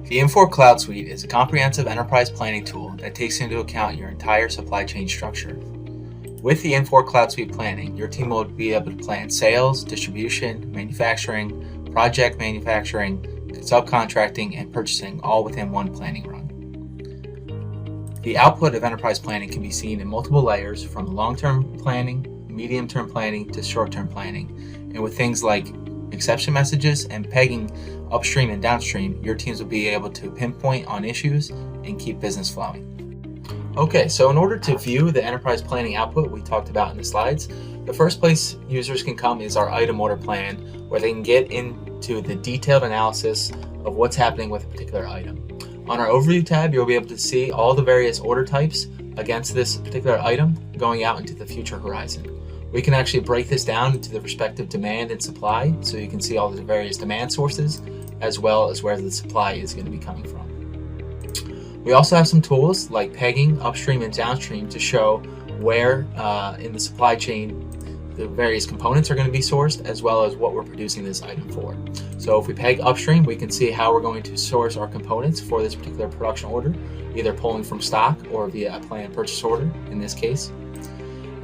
The Infor CloudSuite is a comprehensive enterprise planning tool that takes into account your entire supply chain structure. With the Infor CloudSuite planning, your team will be able to plan sales, distribution, manufacturing, project manufacturing, subcontracting, and purchasing all within one planning run. The output of enterprise planning can be seen in multiple layers, from long-term planning, medium-term planning, to short-term planning. And with things like exception messages and pegging upstream and downstream, your teams will be able to pinpoint on issues and keep business flowing. Okay, so in order to view the enterprise planning output we talked about in the slides, the first place users can come is our item order plan, where they can get into the detailed analysis of what's happening with a particular item. On our overview tab, you'll be able to see all the various order types against this particular item going out into the future horizon. We can actually break this down into the respective demand and supply, so you can see all the various demand sources as well as where the supply is going to be coming from. We also have some tools like pegging upstream and downstream to show where in the supply chain the various components are going to be sourced, as well as what we're producing this item for. So if we peg upstream, we can see how we're going to source our components for this particular production order, either pulling from stock or via a planned purchase order in this case.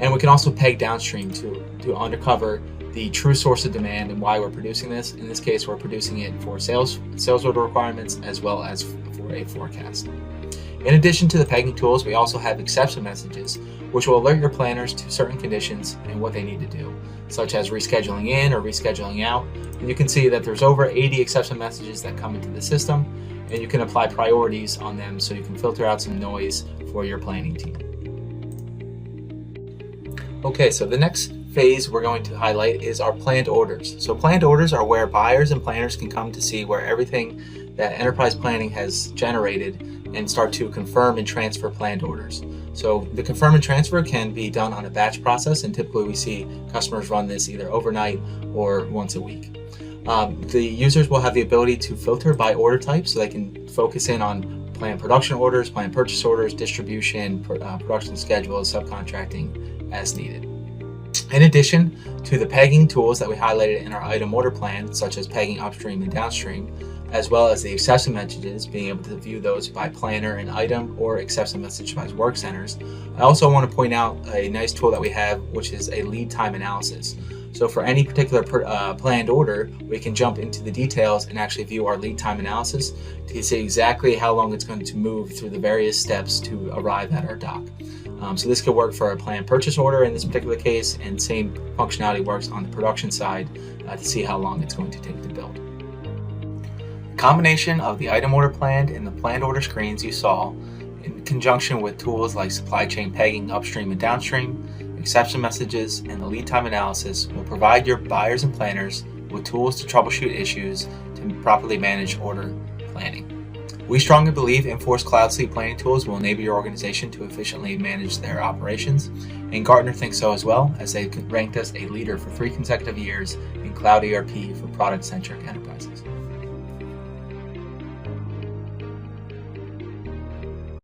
And we can also peg downstream to uncover the true source of demand and why we're producing this. In this case, we're producing it for sales order requirements as well as for a forecast. In addition to the pegging tools, we also have exception messages, which will alert your planners to certain conditions and what they need to do, such as rescheduling in or rescheduling out. And you can see that there's over 80 exception messages that come into the system, and you can apply priorities on them so you can filter out some noise for your planning team. Okay, so the next phase we're going to highlight is our planned orders. So planned orders are where buyers and planners can come to see where everything that enterprise planning has generated and start to confirm and transfer planned orders. So the confirm and transfer can be done on a batch process, and typically we see customers run this either overnight or once a week. The users will have the ability to filter by order type, so they can focus in on planned production orders, planned purchase orders, distribution, production schedules, subcontracting as needed. In addition to the pegging tools that we highlighted in our item order plan, such as pegging upstream and downstream, as well as the exception messages, being able to view those by planner and item or exception message by work centers, I also want to point out a nice tool that we have, which is a lead time analysis. So for any particular planned order, we can jump into the details and actually view our lead time analysis to see exactly how long it's going to move through the various steps to arrive at our dock. So this could work for a planned purchase order in this particular case, and same functionality works on the production side to see how long it's going to take to build. The combination of the item order plan and the planned order screens you saw, in conjunction with tools like supply chain pegging upstream and downstream, exception messages, and the lead time analysis, will provide your buyers and planners with tools to troubleshoot issues to properly manage order planning. We strongly believe Infor CloudSuite planning tools will enable your organization to efficiently manage their operations, and Gartner thinks so as well, as they ranked us a leader for 3 consecutive years in cloud ERP for product-centric enterprises.